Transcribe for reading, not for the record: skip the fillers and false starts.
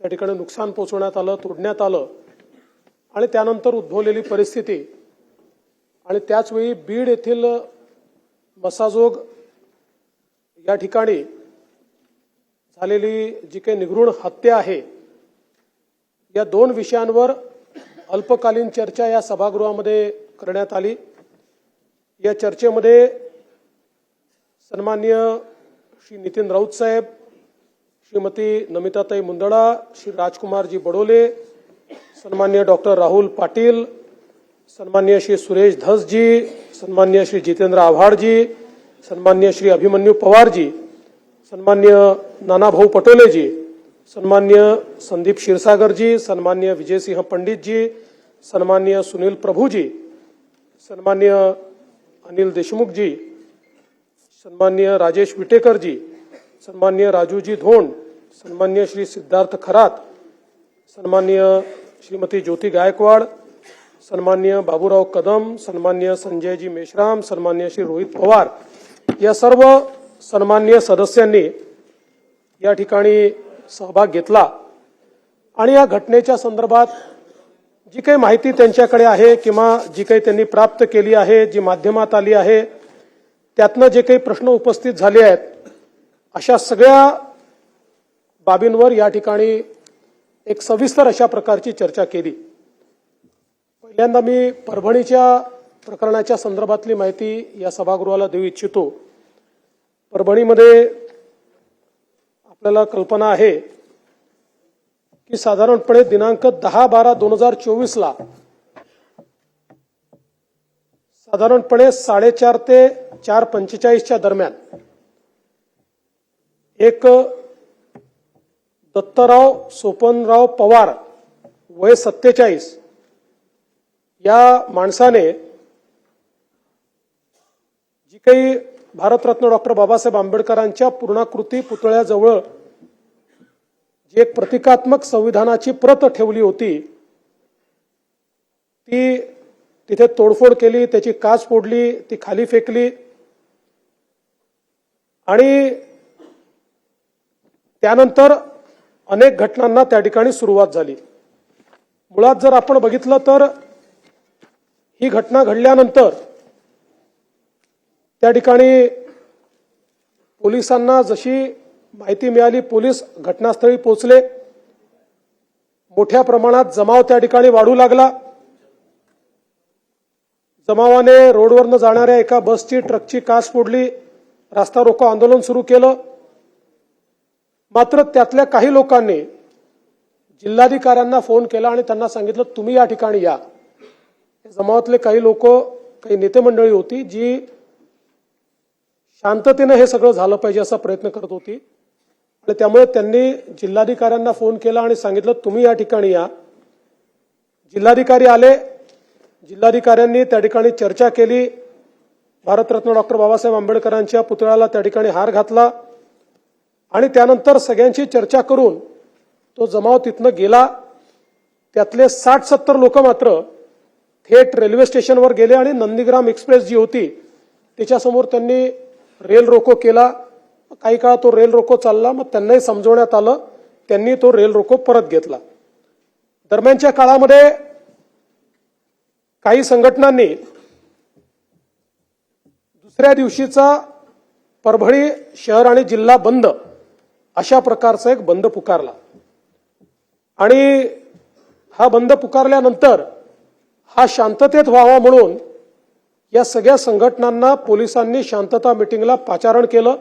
त्या ठिकाणी नुकसान पोहोचवण्यात आलं, तोडण्यात आलं आणि त्यानंतर उद्भवलेली परिस्थिती आणि त्याचवेळी बीड येथील मसाजोग या ठिकाणी झालेली जी काही निगृढ हत्या आहे, या दोन विषयांवर अल्पकालीन चर्चा या सभागृहामध्ये करण्यात आली। या चर्चेमध्ये सन्माननीय श्री नितीन राऊत साहेब, श्रीमती नमिताताई मुंदडा, श्री राजकुमारजी बडोले, सन्माननीय डॉक्टर राहुल पाटील, सन्माननीय श्री सुरेश धसजी, सन्माननीय श्री जितेंद्र आव्हाडजी, सन्माननीय श्री अभिमन्यू पवारजी, सन्माननीय नानाभाऊ पटोलेजी, सन्माननीय संदीप क्षीरसागरजी, सन्माननीय विजयसिंह पंडितजी, सन्माननीय सुनील प्रभुजी, सन्माननीय अनिल देशमुखजी, सन्माननीय राजेश विटेकरजी, सन्माननीय राजूजी धोंड, सन्माननीय श्री सिद्धार्थ खरात, सन्माननीय श्रीमती ज्योति गायकवाड, सन्माननीय बाबूराव कदम, सन्माननीय संजयजी मेश्राम, सन्माननीय श्री रोहित पवार, या सर्व सन्माननीय सदस्यांनी या ठिकाणी सहभाग घेतला आणि या घटनेच्या संदर्भात जी काही माहिती त्यांच्याकडे आहे किंवा जी काही त्यांनी प्राप्त केली आहे, जी माध्यमात आली आहे, त्यातनं जे काही प्रश्न उपस्थित झाले आहेत, अशा सगळ्या बाबींवर या ठिकाणी एक सविस्तर अशा प्रकारची चर्चा केली। पहिल्यांदा मी परभणीच्या प्रकरणाच्या संदर्भातली माहिती या सभागृहाला देऊ इच्छितो। परभणीमध्ये आपल्याला कल्पना आहे की साधारणपणे दिनांक 10/12/2024 ला साधारणपणे 4:30 ते 4:45 दरम्यान एक दत्तराव सोपनराव पवार वय 47 या माणसाने जी काही भारतरत्न डॉक्टर बाबासाहेब आंबेडकरांच्या पूर्णाकृती पुतळ्याजवळ जी एक प्रतिकात्मक संविधानाची प्रत ठेवली होती, ती तिथे तोडफोड केली, त्याची काच फोडली, ती खाली फेकली आणि त्यानंतर अनेक घटनांना त्या ठिकाणी सुरुवात झाली। मुळात जर आपण बघितलं तर ही घटना घडल्यानंतर त्या ठिकाणी पोलिसांना जशी माहिती मिळाली, पोलीस घटनास्थळी पोहोचले, मोठ्या प्रमाणात जमाव त्या ठिकाणी वाढू लागला। जमावाने रोडवरनं जाणाऱ्या एका बसची, ट्रकची काच फोडली, रास्ता रोको आंदोलन सुरू केलं। मात्र त्यातल्या काही लोकांनी जिल्हाधिकाऱ्यांना फोन केला आणि त्यांना सांगितलं तुम्ही या ठिकाणी या। जमावातले काही लोक, काही नेते मंडळी होती जी शांततेने हे सगळं झालं पाहिजे असा प्रयत्न करत होती आणि त्यामुळे त्यांनी जिल्हाधिकाऱ्यांना फोन केला आणि सांगितलं तुम्ही या ठिकाणी या। जिल्हाधिकारी आले, जिल्हाधिकाऱ्यांनी त्या ठिकाणी चर्चा केली, भारतरत्न डॉक्टर बाबासाहेब आंबेडकरांच्या पुतळ्याला त्या ठिकाणी हार घातला आणि त्यानंतर सगळ्यांची चर्चा करून तो जमाव तिथनं गेला। त्यातले 60-70 लोक मात्र थेट रेल्वे स्टेशनवर गेले आणि नंदीग्राम एक्सप्रेस जी होती त्याच्यासमोर त्यांनी रेल रोको केला। काही काळ तो रेल रोको चालला, मग त्यांनाही समजवण्यात आलं, त्यांनी तो रेल रोको परत घेतला। दरम्यानच्या काळामध्ये काही संघटनांनी दुसऱ्या दिवशीचा परभणी शहर आणि जिल्हा बंद अशा प्रकारचा एक बंद पुकारला आणि हा बंद पुकारल्यानंतर हा शांततेत व्हावा म्हणून या सगळ्या संघटनांना पोलिसांनी शांतता मीटिंगला पाचारण केलं।